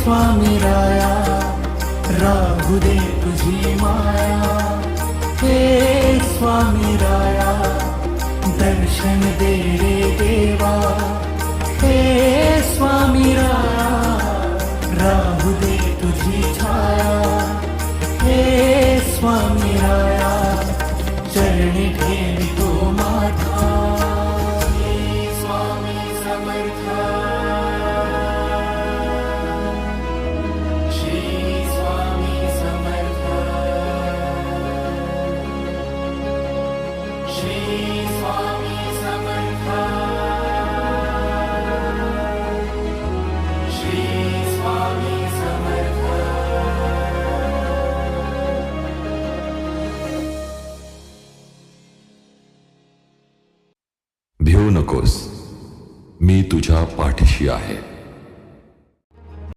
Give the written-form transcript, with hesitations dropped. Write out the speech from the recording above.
स्वामी राया राहू दे तुझी माया, हे स्वामी राया दर्शन दे रे देवा, हे स्वामी राया राहू दे तुझी छाया, हे स्वामी राया चरणी ठेवितो माथा, हे स्वामी समर्थ, श्री स्वामी समर्थ, श्री स्वामी समर्थ, श्री स्वामी समर्थ. भिवू नकोस, मी तुझ्या पाठीशी आहे.